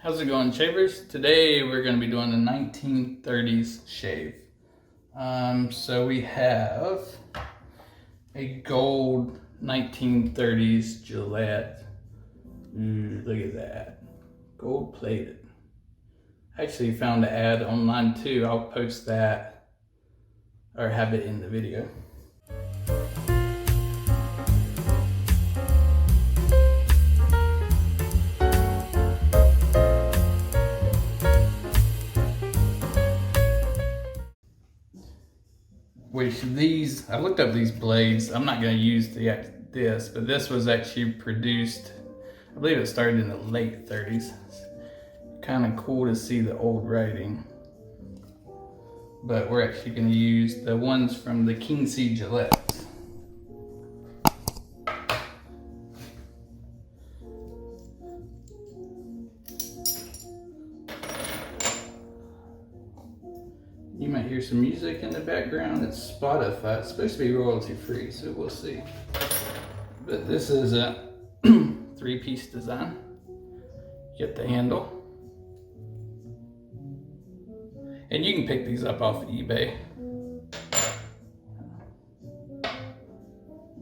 How's it going, shavers? Today we're going to be doing a 1930s shave. So we have a gold 1930s Gillette. Look at that. Gold plated. Actually found the ad online too. I'll post that or have it in the video. Which these, I looked up these blades. I'm not going to use this, but this was actually produced, I believe it started in the late 30s. Kind of cool to see the old writing. But we're actually going to use the ones from the King C Gillette. You might hear some music in the background. It's Spotify. It's supposed to be royalty free, so we'll see. But this is a three-piece design. Get the handle. And you can pick these up off of eBay.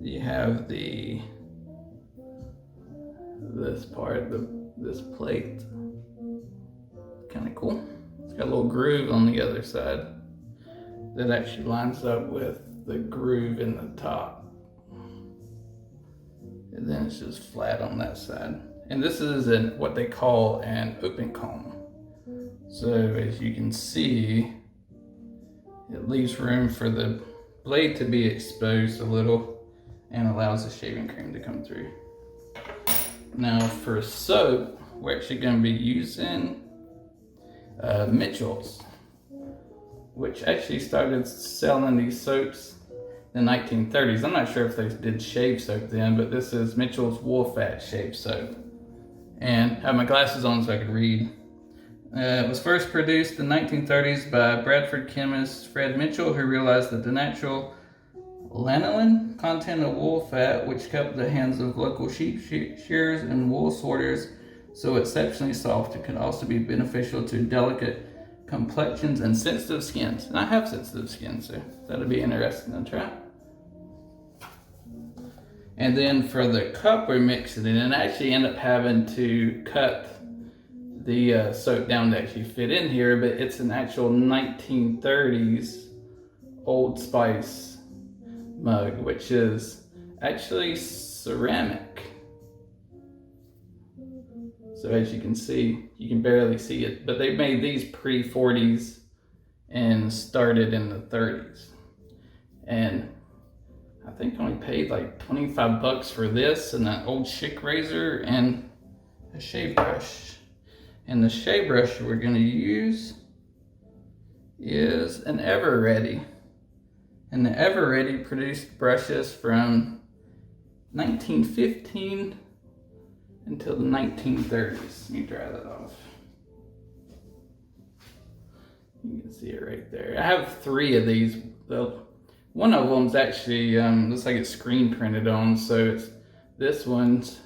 You have this part, this plate. Kind of cool. It's got a little groove on the other side that actually lines up with the groove in the top. And then it's just flat on that side. And this is what they call an open comb. So as you can see, it leaves room for the blade to be exposed a little and allows the shaving cream to come through. Now for soap, we're actually going to be using Mitchell's, which actually started selling these soaps in the 1930s. I'm not sure if they did shave soap then, but this is Mitchell's Wool Fat Shave Soap. And I have my glasses on so I can read. It was first produced in the 1930s by Bradford chemist Fred Mitchell, who realized that the natural lanolin content of wool fat, which kept the hands of local sheep shearers and wool sorters so exceptionally soft, it could also be beneficial to delicate complexions and sensitive skins. And I have sensitive skin, so that'll be interesting to try. And then for the cup, we're mixing it, and I actually end up having to cut the soap down to actually fit in here, but it's an actual 1930s Old Spice mug, which is actually ceramic. So as you can see, you can barely see it, but they made these pre-40s and started in the 30s. And I think I only paid like 25 bucks for this and an old Schick razor and a shave brush. And the shave brush we're going to use is an Ever-Ready. And the Ever-Ready produced brushes from 1915 until the 1930s. Let me dry that off. You can see it right there. I have 3 of these. One of them's actually looks like it's screen printed on, so this one's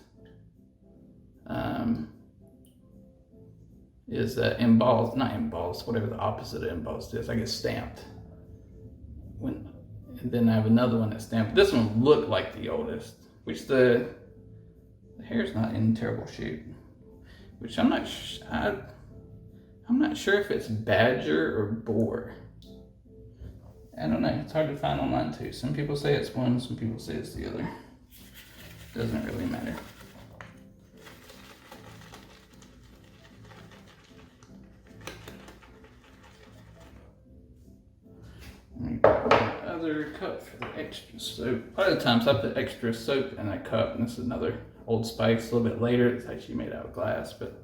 is embossed, not embossed, whatever the opposite of embossed is. I get stamped. And then I have another one that's stamped. This one looked like the oldest, which the hair's not in terrible shape. Which I'm not sure if it's badger or boar. I don't know. It's hard to find online too. Some people say it's one, some people say it's the other. Doesn't really matter. Other cup for the extra soap. A lot of times I put extra soap in a cup, and this is another Old Spice a little bit later. It's actually made out of glass, but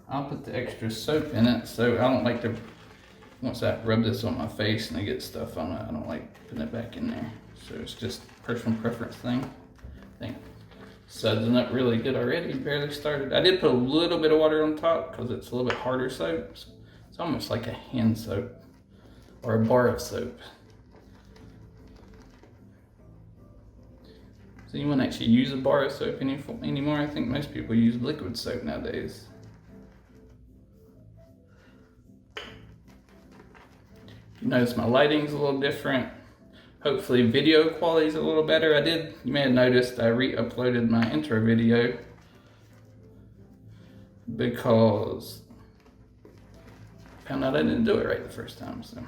I'll put the extra soap in it. So I don't like to, once I rub this on my face and I get stuff on it, I don't like putting it back in there. So it's just a personal preference thing. I think sudsing up really good already, barely started. I did put a little bit of water on top because it's a little bit harder soap. It's almost like a hand soap or a bar of soap. So So you wouldn't actually use a bar of soap anymore. I think most people use liquid soap nowadays. You notice my lighting's a little different. Hopefully video quality's a little better. You may have noticed I re-uploaded my intro video because I found out I didn't do it right the first time, so.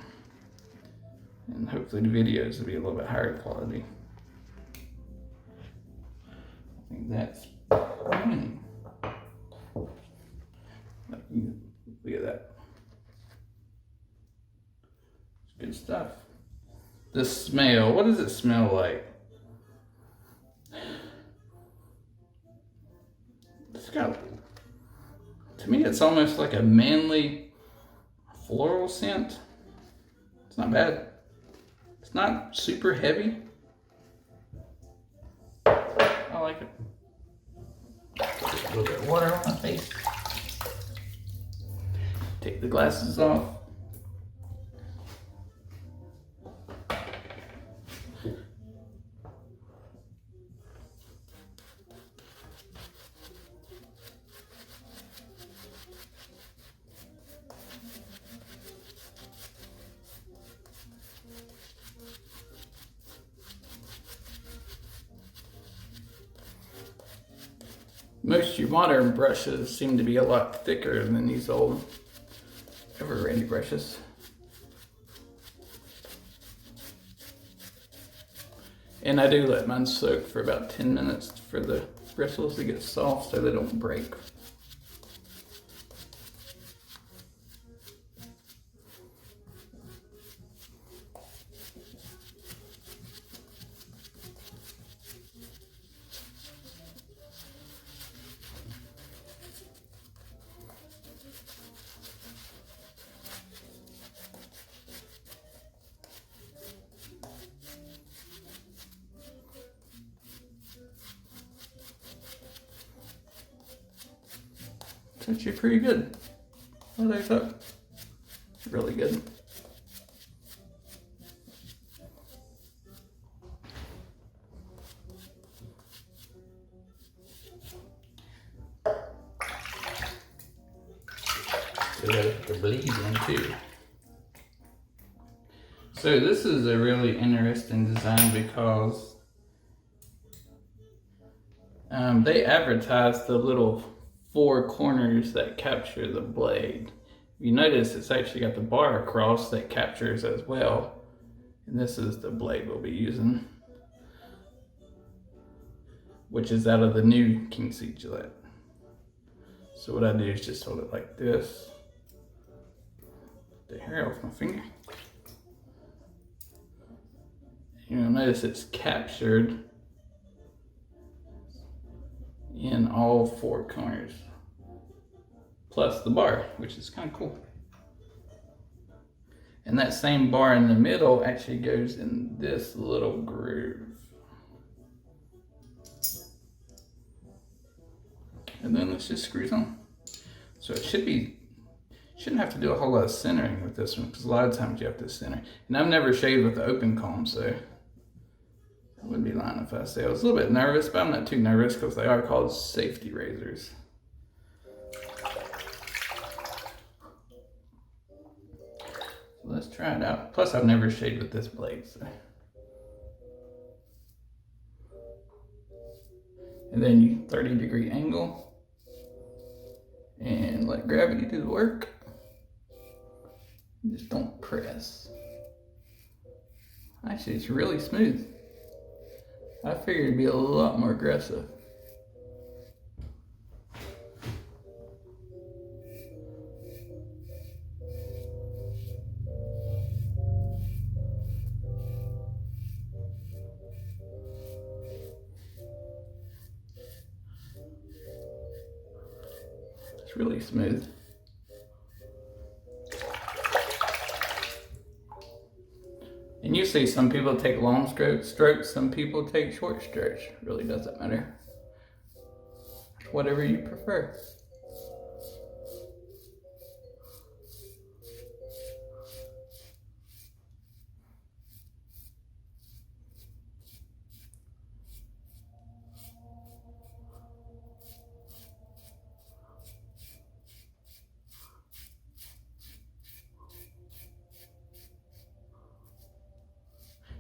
And hopefully the videos will be a little bit higher quality. I think that's plenty. Look at that. It's good stuff. The smell, what does it smell like? It's got, to me it's almost like a manly floral scent. It's not bad. It's not super heavy. I like it. Put a little bit of water on my face. Take the glasses off. Most of your modern brushes seem to be a lot thicker than these old ever-ready brushes. And I do let mine soak for about 10 minutes for the bristles to get soft so they don't break. It's actually pretty good. What I thought, really good. So the bleed in too. So this is a really interesting design because they advertise the little 4 corners that capture the blade. If you notice, it's actually got the bar across that captures as well. And this is the blade we'll be using, which is out of the new King Seat Gillette. So what I do is just hold it like this. The hair off my finger. You'll notice it's captured in all 4 corners, plus the bar, which is kind of cool. And that same bar in the middle actually goes in this little groove. And then this just screws on. So it shouldn't have to do a whole lot of centering with this one, because a lot of times you have to center. And I've never shaved with the open comb, so I wouldn't be lying if I say I was a little bit nervous, but I'm not too nervous because they are called safety razors. So let's try it out. Plus I've never shaved with this blade, so. And then you 30-degree angle and let gravity do the work. Just don't press. Actually, it's really smooth. I figured it'd be a lot more aggressive. It's really smooth. And you see some people take long strokes, some people take short strokes. It really doesn't matter. Whatever you prefer.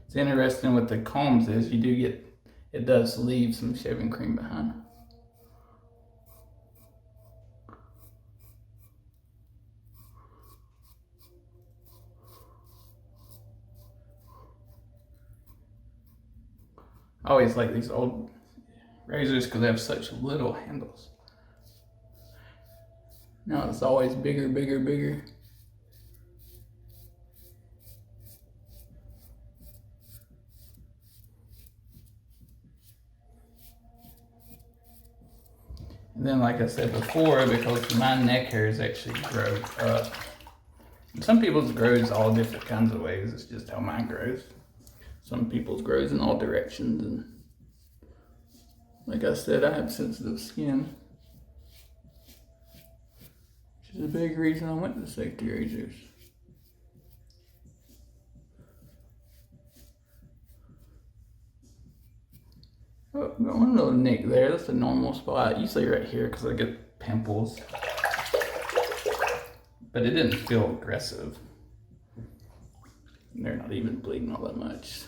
It's interesting with the combs is you do get, it does leave some shaving cream behind. I always like these old razors because they have such little handles. Now it's always bigger, bigger, bigger. And then, like I said before, because my neck hairs actually grow up. Some people's grows all different kinds of ways. It's just how mine grows. Some people's grows in all directions, and like I said, I have sensitive skin, which is a big reason I went to safety razors. Oh, got one little nick there. That's a normal spot. Usually right here because I get pimples. But it didn't feel aggressive. They're not even bleeding all that much.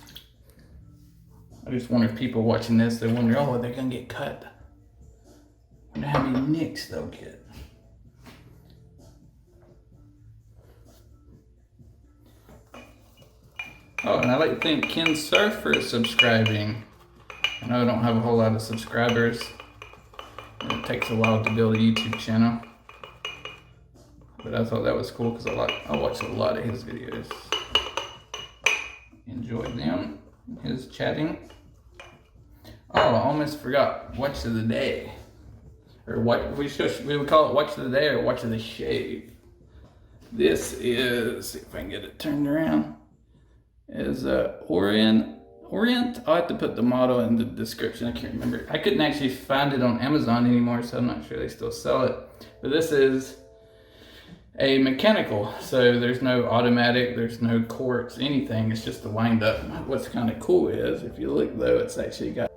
I just wonder if people watching this, they wonder, oh, they're gonna get cut. I wonder how many nicks they'll get. Oh, and I'd like to thank Ken Surf for subscribing. I know I don't have a whole lot of subscribers. And it takes a while to build a YouTube channel. But I thought that was cool because I watched a lot of his videos. Enjoyed them, his chatting. Oh, I almost forgot, watch of the day. Or what we would call it watch of the day or watch of the shave. This is, see if I can get it turned around, is Orient. I'll have to put the model in the description. I can't remember. I couldn't actually find it on Amazon anymore, so I'm not sure they still sell it. But this is a mechanical, so there's no automatic, there's no quartz, anything. It's just a wind up. What's kind of cool is, if you look though, it's actually got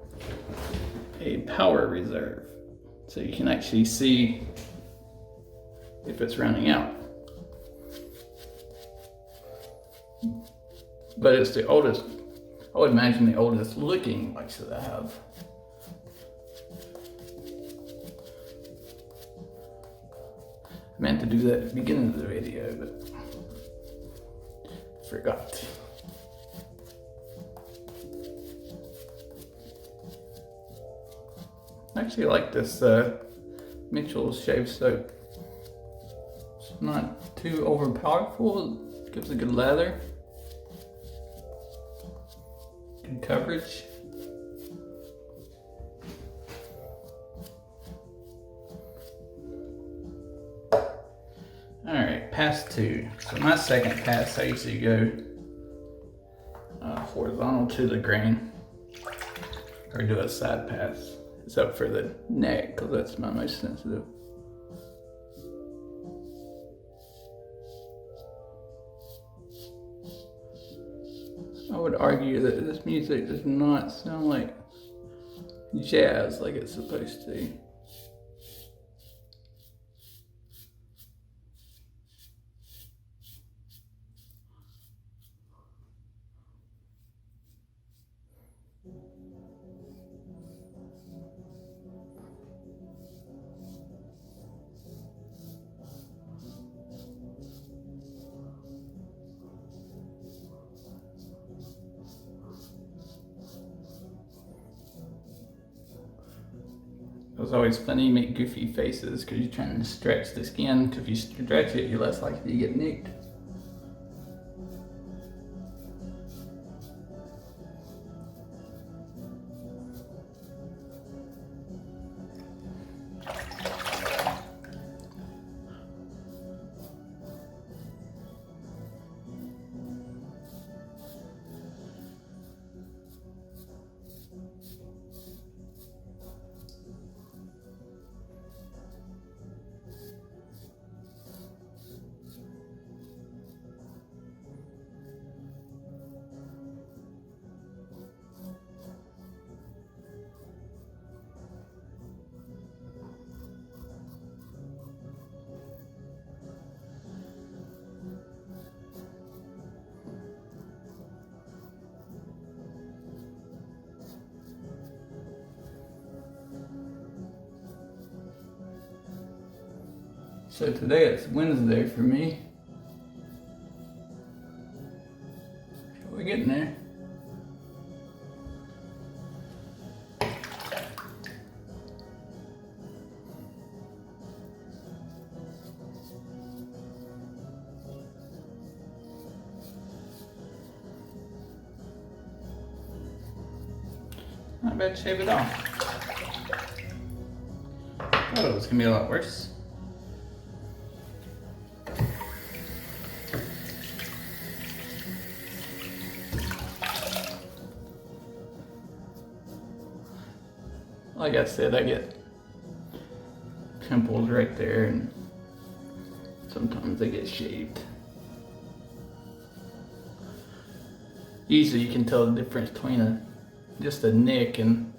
a power reserve, so you can actually see if it's running out. But it's the oldest, I would imagine the oldest looking watch that I have. I meant to do that at the beginning of the video, but forgot. I actually like this Mitchell's shave soap. It's not too overpowerful, it gives a good lather. Good coverage. Alright, pass 2. So my second pass, I usually go horizontal to the grain, or do a side pass, except for the neck, because that's my most sensitive. I would argue that this music does not sound like jazz like it's supposed to. It's always funny you make goofy faces because you're trying to stretch the skin, because if you stretch it, you're less likely to get nicked. So today it's Wednesday for me. We're getting there. Not bad, shave it off. Thought it was gonna be a lot worse. Like I said, I get pimples right there, and sometimes they get shaved. Usually you can tell the difference between just a nick and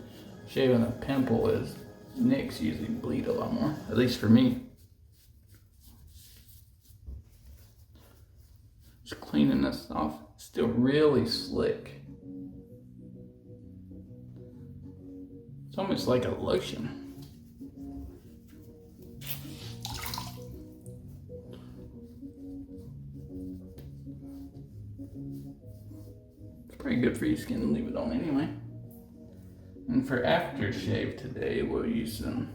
shaving a pimple is nicks usually bleed a lot more, at least for me. Just cleaning this off, still really slick. It's almost like a lotion. It's pretty good for your skin to leave it on anyway. And for aftershave today, we'll use some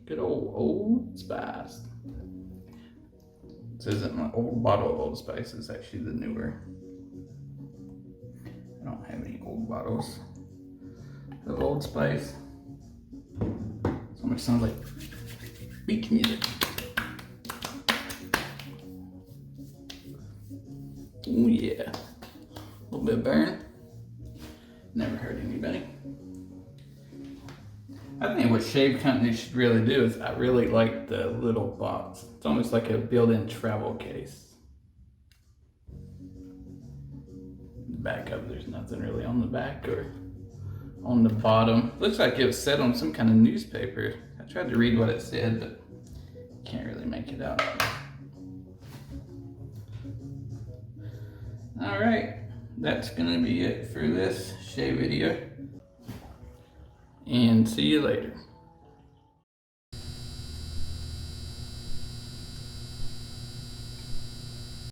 good old Spice. This isn't my old bottle of Old Spice, it's actually the newer. I don't have any old bottles of Old Spice. So much sounds like beach music. Oh yeah, a little bit of burn. Never hurt anybody. I think what shave companies should really do is, I really like the little box. It's almost like a built-in travel case. The back of there's nothing really on the back or on the bottom. Looks like it was set on some kind of newspaper. I tried to read what it said, but can't really make it out. All right, that's gonna be it for this shave video. And see you later.